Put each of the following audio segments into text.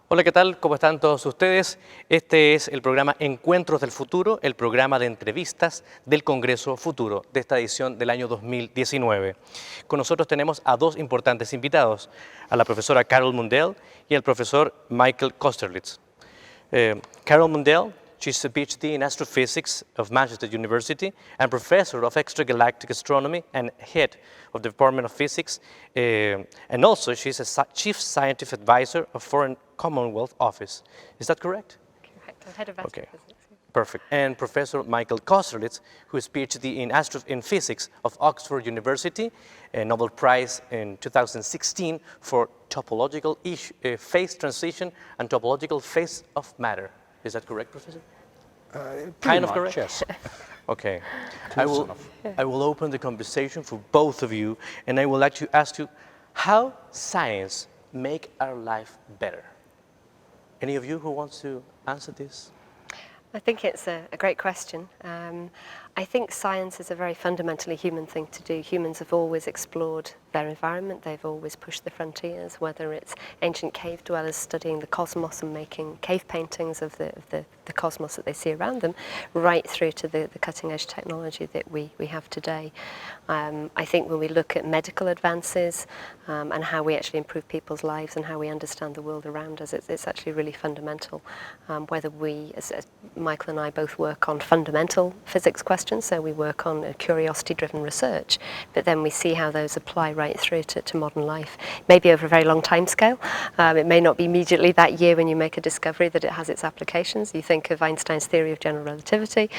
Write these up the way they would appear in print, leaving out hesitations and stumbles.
Hola, ¿qué tal? ¿Cómo están todos ustedes? Este es el programa Encuentros del Futuro, el programa de entrevistas del Congreso Futuro de esta edición del año 2019. Con nosotros tenemos a dos importantes invitados, a la profesora Carol Mundell y al profesor Michael Kosterlitz. Carol Mundell, she's a PhD in astrophysics of Manchester University and professor of extragalactic astronomy and head of the Department of Physics. And also she's a chief scientific advisor of Foreign Commonwealth Office. Is that correct? Correct. I'm head of astrophysics. Okay. Perfect. And Professor Michael Kosterlitz, who is PhD in physics of Oxford University, a Nobel Prize in 2016 for topological phase transition and topological phase of matter. Is that correct, Professor? Kind of correct? Yes. Okay. I will open the conversation for both of you, and I would like to ask you how science make our life better. Any of you who wants to answer this? I think it's a great question. I think science is a very fundamentally human thing to do. Humans have always explored their environment. They've always pushed the frontiers, whether it's ancient cave dwellers studying the cosmos and making cave paintings of the cosmos that they see around them, right through to the cutting edge technology that we have today. I think when we look at medical advances and how we actually improve people's lives and how we understand the world around us, it's actually really fundamental. Whether we, as Michael and I both work on fundamental physics questions, so we work on curiosity-driven research, but then we see how those apply right through to modern life, maybe over a very long time scale. It may not be immediately that year when you make a discovery that it has its applications. You think of Einstein's theory of general relativity.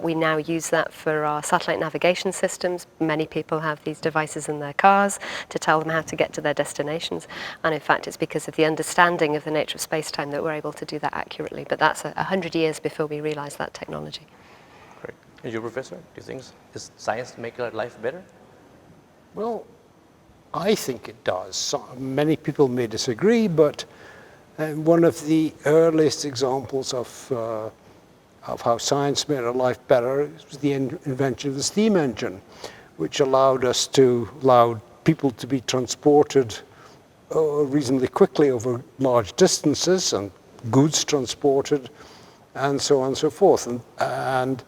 We now use that for our satellite navigation systems. Many people have these devices in their cars to tell them how to get to their destinations, and in fact it's because of the understanding of the nature of space-time that we're able to do that accurately, but that's 100 years before we realize that technology. Great. And you, Professor, do you think does science make our life better? Well, I think it does. Many people may disagree, but one of the earliest examples of how science made our life better was the invention of the steam engine, which allowed people to be transported reasonably quickly over large distances and goods transported and so on and so forth. And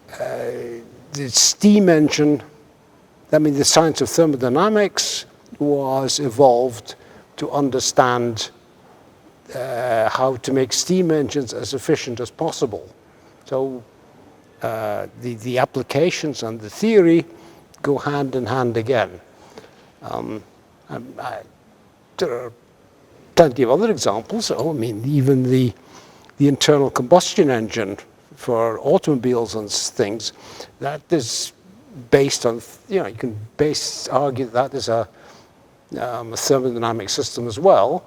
the steam engine, I mean, the science of thermodynamics was evolved to understand how to make steam engines as efficient as possible. So the applications and the theory go hand in hand again. There are plenty of other examples. I mean, even the internal combustion engine for automobiles and things, that is based on, you can argue that is a thermodynamic system as well.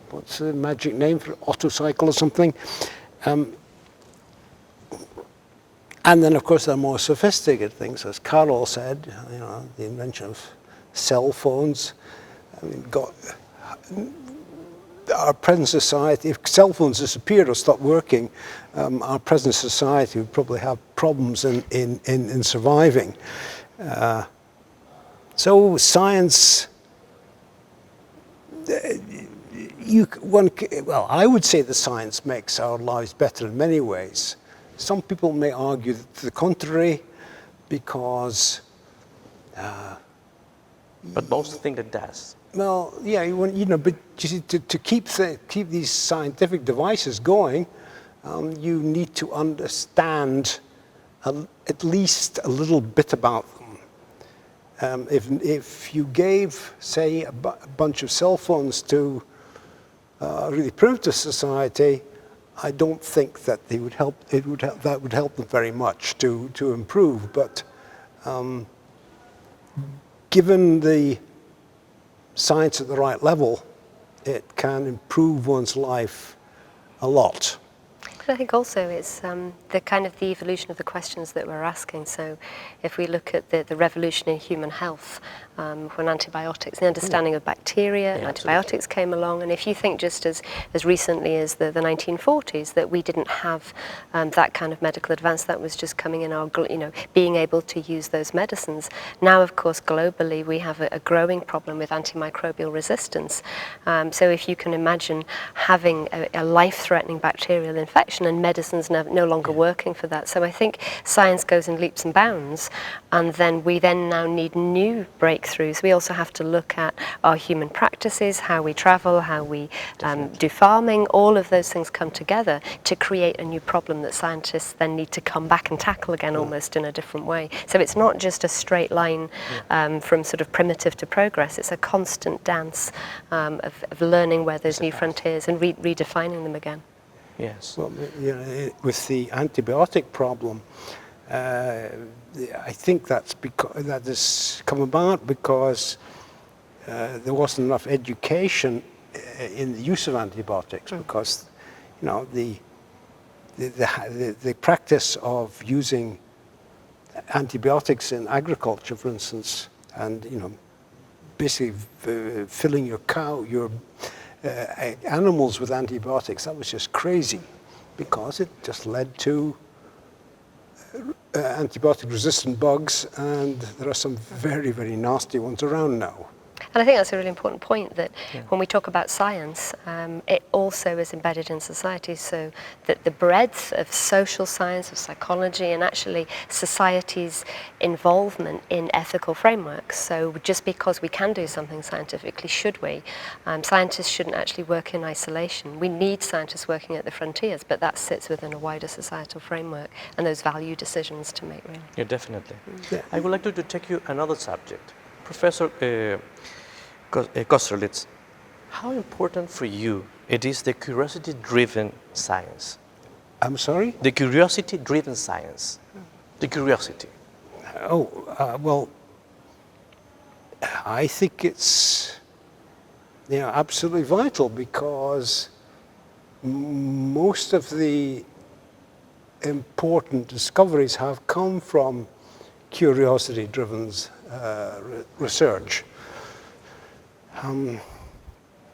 What's the magic name for autocycle or something? And then, of course, there are more sophisticated things, as Carol said, the invention of cell phones. I mean, our present society, if cell phones disappeared or stopped working, our present society would probably have problems in surviving. So science, I would say that science makes our lives better in many ways. Some people may argue to the contrary, because but most think it does. Well, yeah, but you see, to keep these scientific devices going, you need to understand at least a little bit about them. If you gave, say, a bunch of cell phones to a really primitive society, I don't think that they would help. That would help them very much to improve. But given the science at the right level, it can improve one's life a lot. I think also it's the kind of the evolution of the questions that we're asking. So if we look at the revolution in human health, when antibiotics, the understanding of bacteria, Yeah, antibiotics came along, and if you think just as recently as the 1940s that we didn't have that kind of medical advance, that was just coming in our, being able to use those medicines. Now, of course, globally we have a growing problem with antimicrobial resistance. So if you can imagine having a life-threatening bacterial infection and medicines no longer working for that. So I think science goes in leaps and bounds, and then we now need new breakthroughs. We also have to look at our human practices, how we travel, how we do farming. All of those things come together to create a new problem that scientists then need to come back and tackle again almost in a different way. So it's not just a straight line from sort of primitive to progress. It's a constant dance of learning where those new frontiers and redefining them again. Yes. Well, with the antibiotic problem, I think that has come about because there wasn't enough education in the use of antibiotics, because the practice of using antibiotics in agriculture, for instance, and basically filling your animals with antibiotics, that was just crazy, because it just led to antibiotic-resistant bugs, and there are some very, very nasty ones around now. And I think that's a really important point, that when we talk about science, it also is embedded in society, so that the breadth of social science, of psychology, and actually society's involvement in ethical frameworks. So just because we can do something scientifically, should we? Scientists shouldn't actually work in isolation. We need scientists working at the frontiers, but that sits within a wider societal framework and those value decisions to make, really. Yeah, definitely. I would like to take you another subject. Professor Kosterlitz, how important for you it is the curiosity-driven science? I'm sorry? The curiosity-driven science. The curiosity. Well, I think it's absolutely vital, because most of the important discoveries have come from curiosity-driven research.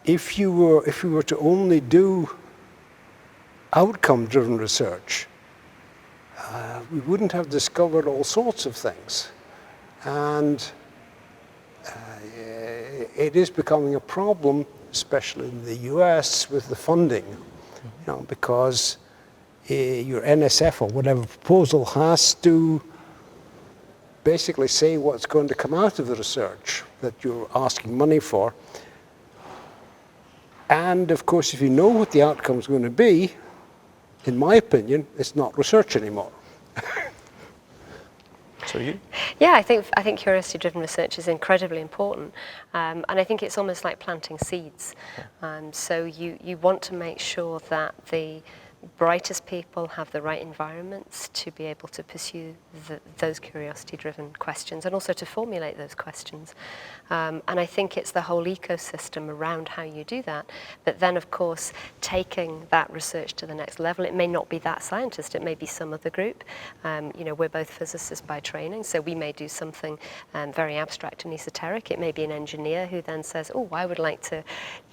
If we were to only do outcome-driven research, we wouldn't have discovered all sorts of things. And it is becoming a problem, especially in the US, with the funding, because your NSF or whatever proposal has to basically say what's going to come out of the research that you're asking money for. And of course, if you know what the outcome is going to be, in my opinion, it's not research anymore. So you? Yeah, I think curiosity-driven research is incredibly important, and I think it's almost like planting seeds. So you want to make sure that the brightest people have the right environments to be able to pursue those curiosity-driven questions, and also to formulate those questions. And I think it's the whole ecosystem around how you do that. But then, of course, taking that research to the next level, it may not be that scientist, it may be some other group. We're both physicists by training, so we may do something very abstract and esoteric. It may be an engineer who then says, oh, I would like to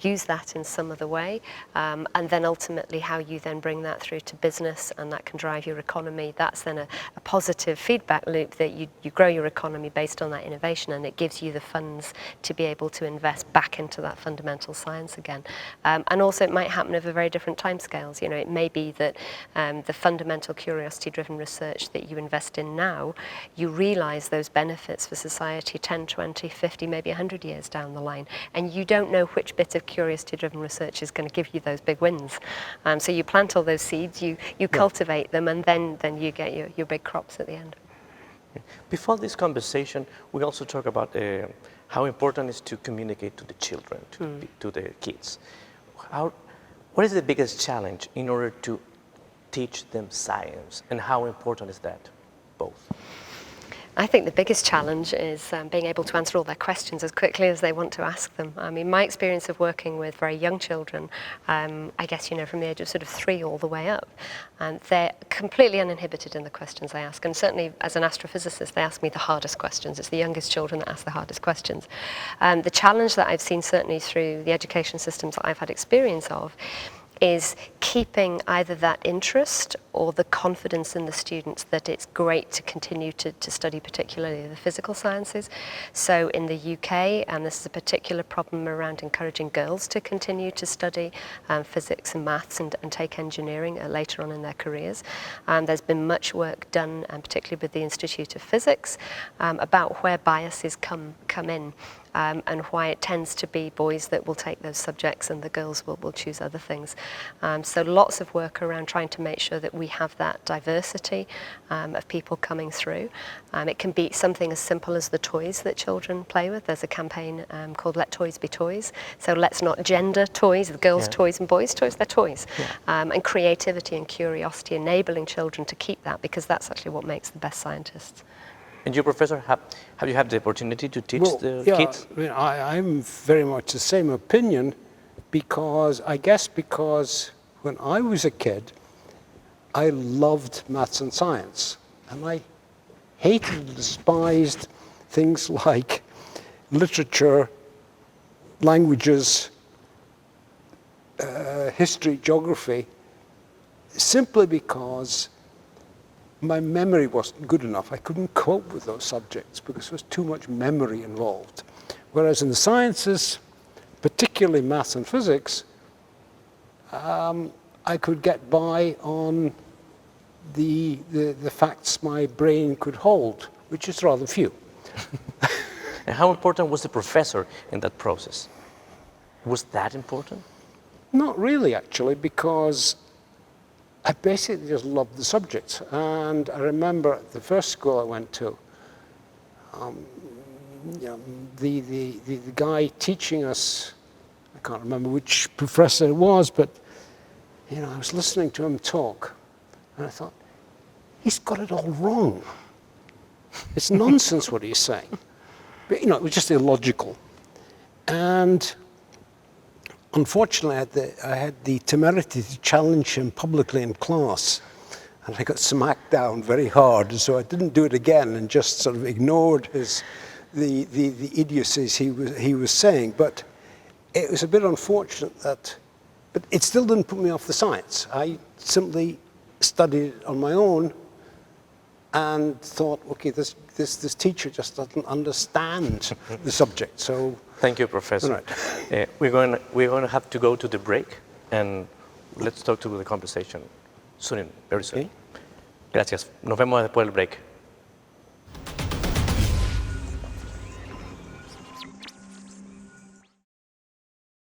use that in some other way. And then ultimately how you then bring that through to business, and that can drive your economy. That's then a positive feedback loop, that you grow your economy based on that innovation, and it gives you the funds to be able to invest back into that fundamental science again. And also it might happen over very different timescales. It may be that the fundamental curiosity-driven research that you invest in now, you realize those benefits for society 10, 20, 50, maybe 100 years down the line, and you don't know which bit of curiosity-driven research is going to give you those big wins. So you plant all those seeds, you cultivate them, and then you get your big crops at the end. Before this conversation, we also talk about how important it is to communicate to the children, to the kids. What is the biggest challenge in order to teach them science, and how important is that, both? I think the biggest challenge is being able to answer all their questions as quickly as they want to ask them. I mean, my experience of working with very young children, I guess, you know, from the age of sort of 3 all the way up, and they're completely uninhibited in the questions they ask. And certainly as an astrophysicist, they ask me the hardest questions. It's the youngest children that ask the hardest questions. The challenge that I've seen certainly through the education systems that I've had experience of is keeping either that interest or the confidence in the students that it's great to continue to study particularly the physical sciences. So in the UK, and this is a particular problem around encouraging girls to continue to study physics and maths and take engineering later on in their careers. There's been much work done, particularly with the Institute of Physics, about where biases come in. And why it tends to be boys that will take those subjects and the girls will choose other things. So lots of work around trying to make sure that we have that diversity of people coming through. It can be something as simple as the toys that children play with. There's a campaign called Let Toys Be Toys. So let's not gender toys, the girls' toys and boys' toys, they're toys. And creativity and curiosity, enabling children to keep that, because that's actually what makes the best scientists. And you, Professor, have you had the opportunity to teach the kids? I mean, I'm very much the same opinion, because when I was a kid, I loved maths and science, and I hated and despised things like literature, languages, history, geography, simply because my memory wasn't good enough. I couldn't cope with those subjects because there was too much memory involved. Whereas in the sciences, particularly maths and physics, I could get by on the facts my brain could hold, which is rather few. And how important was the professor in that process? Was that important? Not really, actually, because I basically just loved the subject. And I remember the first school I went to, you know, the guy teaching us, I can't remember which professor it was, but you know, I was listening to him talk, and I thought, he's got it all wrong. It's nonsense what he's saying. But, you know, it was just illogical. And unfortunately, I had the temerity to challenge him publicly in class, and I got smacked down very hard. And so I didn't do it again, and just sort of ignored the idiocies he was saying. But it was a bit unfortunate that, but it still didn't put me off the science. I simply studied it on my own and thought, okay, this teacher just doesn't understand the subject. So thank you, Professor. Right. We're going to have to go to the break, and let's talk to the conversation soon, very soon. Okay. Gracias. Nos vemos después del break.